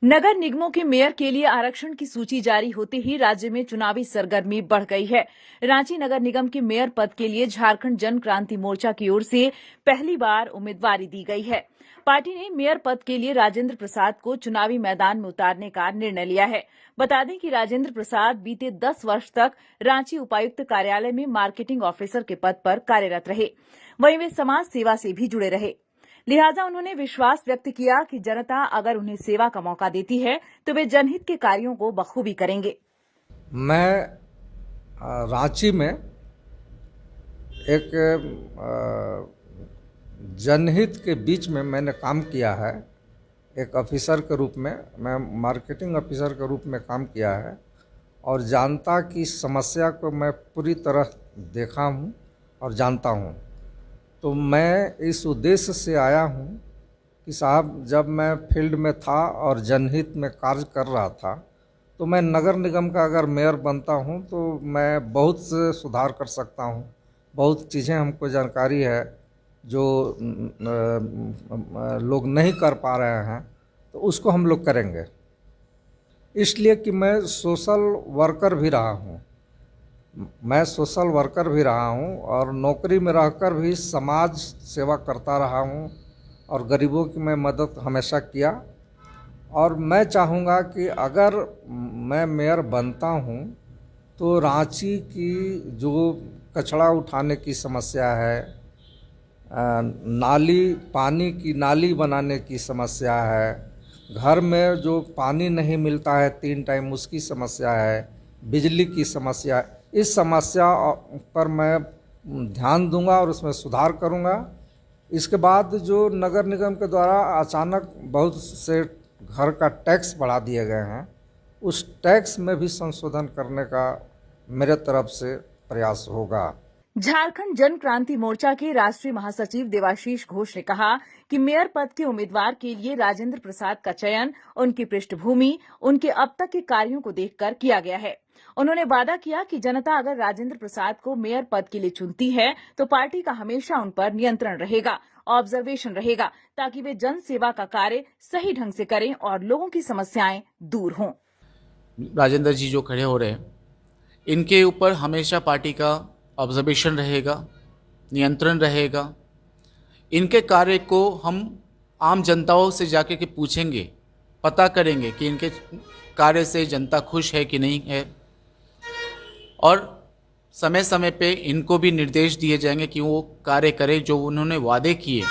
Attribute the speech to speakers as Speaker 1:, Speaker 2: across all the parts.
Speaker 1: नगर निगमों के मेयर के लिए आरक्षण की सूची जारी होते ही राज्य में चुनावी सरगर्मी बढ़ गई है। रांची नगर निगम के मेयर पद के लिए झारखंड जन क्रांति मोर्चा की ओर से पहली बार उम्मीदवारी दी गई है। पार्टी ने मेयर पद के लिए राजेंद्र प्रसाद को चुनावी मैदान में उतारने का निर्णय लिया है। बता दें कि राजेंद्र प्रसाद बीते 10 वर्ष तक रांची उपायुक्त कार्यालय में मार्केटिंग ऑफिसर के पद पर कार्यरत रहे। वहीं वे समाज सेवा से भी जुड़े रहे, लिहाजा उन्होंने विश्वास व्यक्त किया कि जनता अगर उन्हें सेवा का मौका देती है तो वे जनहित के कार्यों को बखूबी करेंगे।
Speaker 2: मैं रांची में एक जनहित के बीच में मैंने काम किया है। एक ऑफिसर के रूप में, मैं मार्केटिंग ऑफिसर के रूप में काम किया है और जनता की समस्या को मैं पूरी तरह देखा हूँ और जानता हूँ। तो मैं इस उद्देश्य से आया हूँ कि साहब, जब मैं फील्ड में था और जनहित में कार्य कर रहा था तो मैं नगर निगम का अगर मेयर बनता हूँ तो मैं बहुत से सुधार कर सकता हूँ। बहुत चीज़ें हमको जानकारी है जो लोग नहीं कर पा रहे हैं, तो उसको हम लोग करेंगे। इसलिए कि मैं सोशल वर्कर भी रहा हूँ, और नौकरी में रहकर भी समाज सेवा करता रहा हूँ और गरीबों की मैं मदद हमेशा किया। और मैं चाहूँगा कि अगर मैं मेयर बनता हूँ तो रांची की जो कचरा उठाने की समस्या है, पानी की नाली बनाने की समस्या है, घर में जो पानी नहीं मिलता है 3 टाइम उसकी समस्या है, बिजली की समस्या है, इस समस्या पर मैं ध्यान दूंगा और उसमें सुधार करूंगा। इसके बाद जो नगर निगम के द्वारा अचानक बहुत से घर का टैक्स बढ़ा दिए गए हैं, उस टैक्स में भी संशोधन करने का मेरे तरफ से प्रयास होगा।
Speaker 1: झारखंड जन क्रांति मोर्चा के राष्ट्रीय महासचिव देवाशीष घोष ने कहा कि मेयर पद के उम्मीदवार के लिए राजेंद्र प्रसाद का चयन उनकी पृष्ठभूमि, उनके अब तक के कार्यों को देखकर किया गया है। उन्होंने वादा किया कि जनता अगर राजेंद्र प्रसाद को मेयर पद के लिए चुनती है तो पार्टी का हमेशा उन पर नियंत्रण रहेगा, ऑब्जर्वेशन रहेगा, ताकि वे जन सेवा का कार्य सही ढंग से करें और लोगों की समस्याएं दूर हों।
Speaker 3: राजेंद्र जी जो खड़े हो रहे हैं, इनके ऊपर हमेशा पार्टी का ऑब्जर्वेशन रहेगा, नियंत्रण रहेगा। इनके कार्य को हम आम जनताओं से जाके के पूछेंगे, पता करेंगे कि इनके कार्य से जनता खुश है कि नहीं है, और समय समय पे इनको भी निर्देश दिए जाएंगे कि वो कार्य करें, जो उन्होंने वादे किए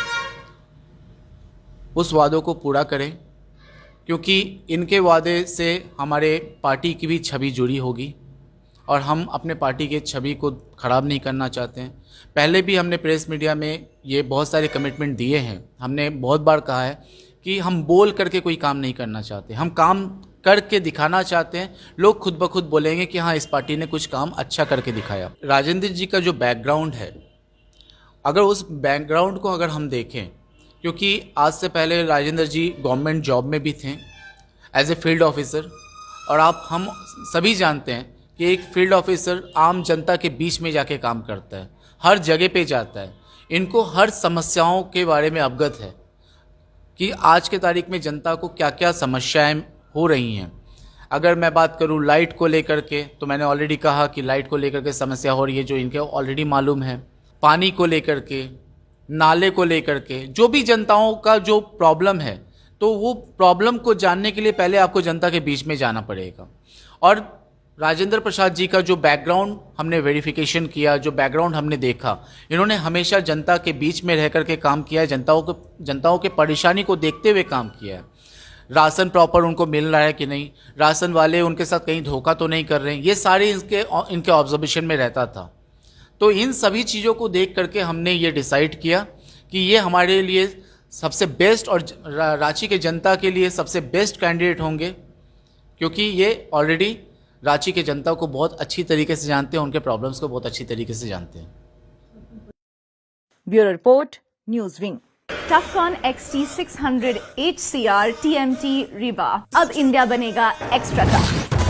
Speaker 3: उस वादों को पूरा करें, क्योंकि इनके वादे से हमारे पार्टी की भी छवि जुड़ी होगी और हम अपने पार्टी के छवि को ख़राब नहीं करना चाहते हैं। पहले भी हमने प्रेस मीडिया में ये बहुत सारे कमिटमेंट दिए हैं। हमने बहुत बार कहा है कि हम बोल करके कोई काम नहीं करना चाहते, हम काम करके दिखाना चाहते हैं। लोग खुद ब खुद बोलेंगे कि हाँ, इस पार्टी ने कुछ काम अच्छा करके दिखाया। राजेंद्र जी का जो बैकग्राउंड है, अगर उस बैकग्राउंड को अगर हम देखें, क्योंकि आज से पहले राजेंद्र जी गवर्नमेंट जॉब में भी थे एज ए फील्ड ऑफिसर, और हम सभी जानते हैं कि एक फील्ड ऑफिसर आम जनता के बीच में जाके काम करता है, हर जगह पे जाता है, इनको हर समस्याओं के बारे में अवगत है कि आज के तारीख में जनता को क्या क्या समस्याएं हो रही हैं। अगर मैं बात करूं लाइट को लेकर के, तो मैंने ऑलरेडी कहा कि लाइट को लेकर के समस्या हो रही है, जो इनके ऑलरेडी मालूम है। पानी को लेकर के, नाले को लेकर के, जो भी जनताओं का जो प्रॉब्लम है, तो वो प्रॉब्लम को जानने के लिए पहले आपको जनता के बीच में जाना पड़ेगा। और राजेंद्र प्रसाद जी का जो बैकग्राउंड हमने वेरिफिकेशन किया, जो बैकग्राउंड हमने देखा, इन्होंने हमेशा जनता के बीच में रह करके काम किया है, जनताओं के परेशानी को देखते हुए काम किया है। राशन प्रॉपर उनको मिल रहा है कि नहीं, राशन वाले उनके साथ कहीं धोखा तो नहीं कर रहे हैं, ये सारे इनके ऑब्जर्वेशन में रहता था। तो इन सभी चीज़ों को देख करके हमने ये डिसाइड किया कि ये हमारे लिए सबसे बेस्ट और रांची के जनता के लिए सबसे बेस्ट कैंडिडेट होंगे, क्योंकि ये ऑलरेडी रांची के जनता को बहुत अच्छी तरीके से जानते हैं, उनके प्रॉब्लम्स को बहुत अच्छी तरीके से जानते हैं।
Speaker 1: Bureau report, news wing. Tufcon XT600 HCR TMT rebar, अब इंडिया बनेगा एक्स्ट्रा टफ।